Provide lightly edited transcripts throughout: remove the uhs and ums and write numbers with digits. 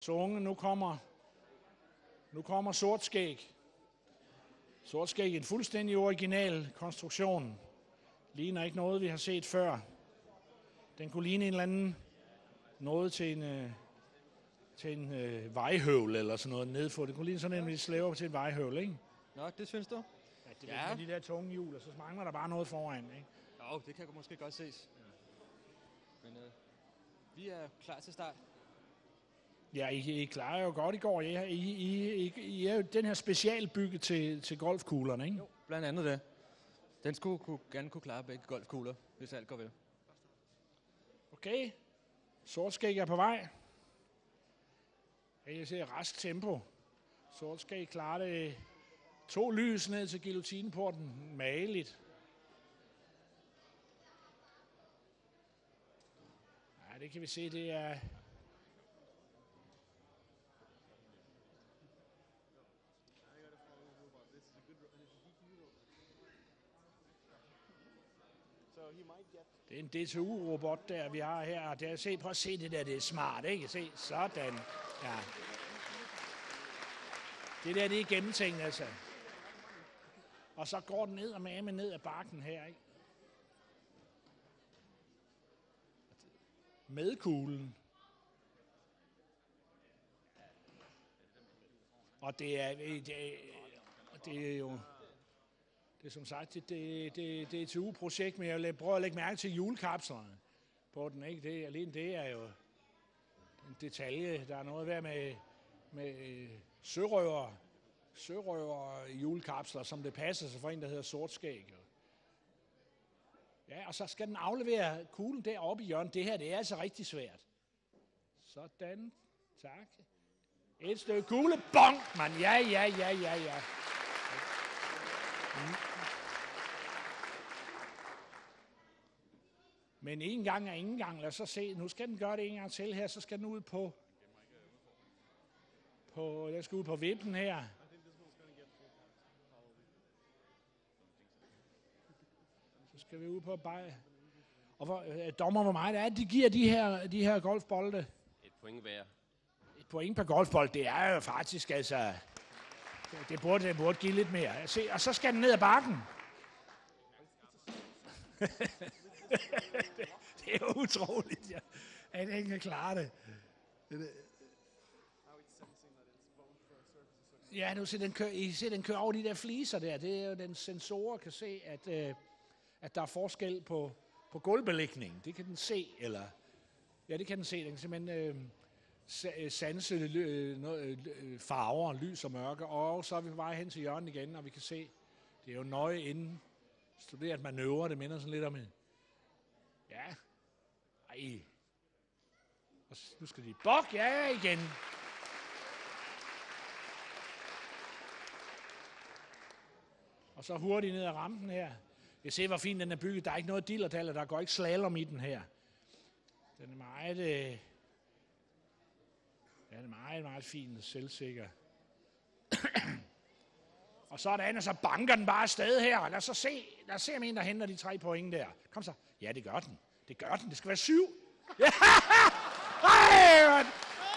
Så unge, nu kommer Sortskæg. Sortskæg er en fuldstændig original konstruktion. Ligner ikke noget, vi har set før. Den kunne ligne en eller anden noget til en vejhøvl eller sådan noget nedfor. Det kunne ligne sådan en, vi slæver til en vejhøvl, ikke? Nå, det synes du? Ja, det er med de der tunge hjul, og så mangler der bare noget foran, ikke? Jo, det kan måske godt ses. Ja. Men vi er klar til start. Ja, I klarer jo godt i går. I er jo den her specialbygget til golfkuglerne, ikke? Jo, blandt andet det. Den skulle gerne kunne klare begge golfkugler, hvis alt går vel. Okay. Sortskæg er på vej. Jeg ser rask tempo. Sortskæg klarer det 2 lys ned til guillotineporten. Mageligt. Ja, det kan vi se, det er... Det er en DTU-robot, der vi har her. Prøv at se det der, det er smart, ikke? Se, sådan. Ja. Det der, det er gennemtænkt, altså. Og så går den ned ad bakken her, ikke? Med kuglen. Og det er jo... Det er som sagt det er et DTU-projekt, men jeg prøver at lægge mærke til hjulkapslerne på den, ikke? Alene det er jo en detalje. Der er noget værd med sørøver hjulkapsler, som det passer sig for en, der hedder Sortskæg. Ja, og så skal den aflevere kuglen deroppe i hjørnet. Det her, det er altså rigtig svært. Sådan. Tak. Et stykke kugle. Bong, man. Ja. Men en gang er ingen gang. Lad os så se. Nu skal den gøre det en gang til her. Så skal den ud på vippen her. Så skal vi ud på bare. Og dommer, hvor meget er det, de giver de her golfbolde? 1 point hver. 1 point per golfbold, det er jo faktisk altså... Det burde give lidt mere. Se, og så skal den ned ad bakken. Det er jo utroligt, ja. At den kan klare det. Ja, nu ser den kører over de der fliser der. Det er jo den sensorer kan se, at der er forskel på gulvbelægningen. Det kan den se, eller... Ja, det kan den se. Den kan simpelthen sanse farver, lys og mørke. Og så er vi på vej hen til hjørnet igen, og vi kan se, det er jo nøje inden studeret manøvre. Det minder sådan lidt om en... Ja. Ej. Og nu skal de bok, ja, igen. Og så hurtigt ned ad rampen her. Jeg ser, hvor fin den er bygget. Der er ikke noget dillerdaller, der går ikke slalom i den her. Den er meget, meget fin og selvsikker. Og sådan, og så banker den bare afsted her. Lad os se, om en, der henter de 3 point der. Kom så. Ja, det gør den. Det skal være 7. Ja!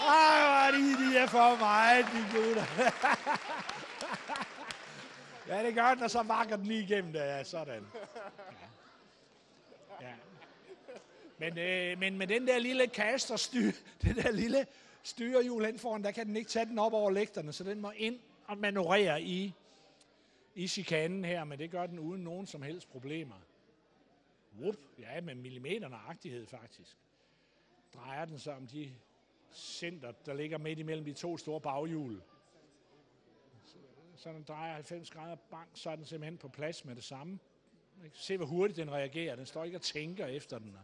Ej, de er for meget, de gutter. Ja, det gør den, og så vakker den lige igennem der. Ja, sådan. Ja. Men med den der lille kast og det der lille styrehjul hen foran, der kan den ikke tage den op over lægterne, så den må ind og manøvrere i chikanen her, men det gør den uden nogen som helst problemer. Whoop, ja, med millimeternøjagtighed faktisk. Drejer den så om de center, der ligger midt imellem de 2 store baghjul. Så den drejer 90 grader bang, så er den simpelthen på plads med det samme. Se, hvor hurtigt den reagerer. Den står ikke og tænker efter den.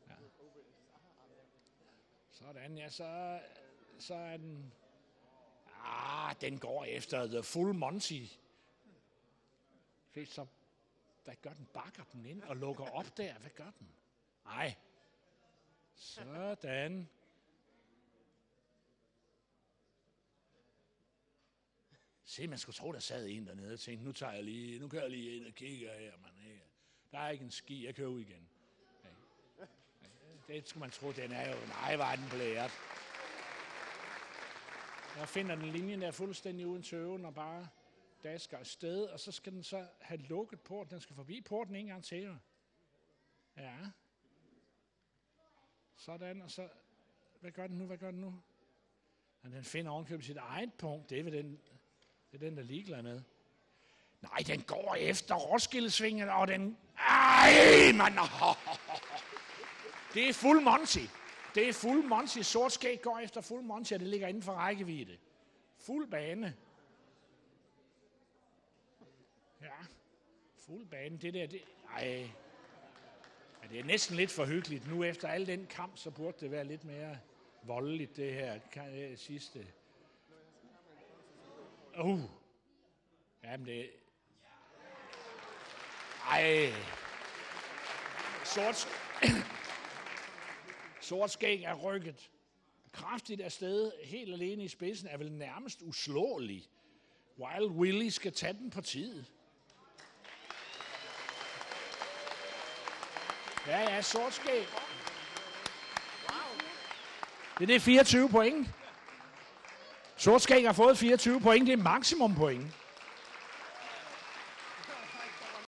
Ja. Sådan, ja, så er den... den går efter The Full Monty. Så, hvad gør den? Bakker den ind og lukker op der? Hvad gør den? Nej. Sådan. Se, man skulle tro, der sad en dernede og tænkte, nu kører jeg lige ind og kigger her, man. Der er ikke en ski, jeg kører ud igen. Det skulle man tro, den er jo... Nej, var den blæret. Jeg finder den linjen der fuldstændig uden tøven og bare dasker afsted, og så skal den så have lukket porten. Den skal forbi porten en gang til. Ja. Sådan, og så... Hvad gør den nu? Og den finder ovenkøbet sit eget punkt. Det er den, der er ligeglad med. Nej, den går efter Roskildesvingen, og den... Ej, mand! Det er fuld Monty. Det er fuld Monty. Sort skæg går efter fuld Monty, og det ligger inden for rækkevidde. Fuld bane. Ja, fuld bane. Det der, det... Ej. Ja, det er næsten lidt for hyggeligt. Nu efter al den kamp, så burde det være lidt mere voldeligt, det her sidste. Jamen det... Ej. Sort skæg er rykket kraftigt afsted, helt alene i spidsen, er vel nærmest uslåelig. Wild Willie skal tage den på tid. Ja, sort skæg. Det er 24 point. Sort skæg har fået 24 point, det er maksimum point.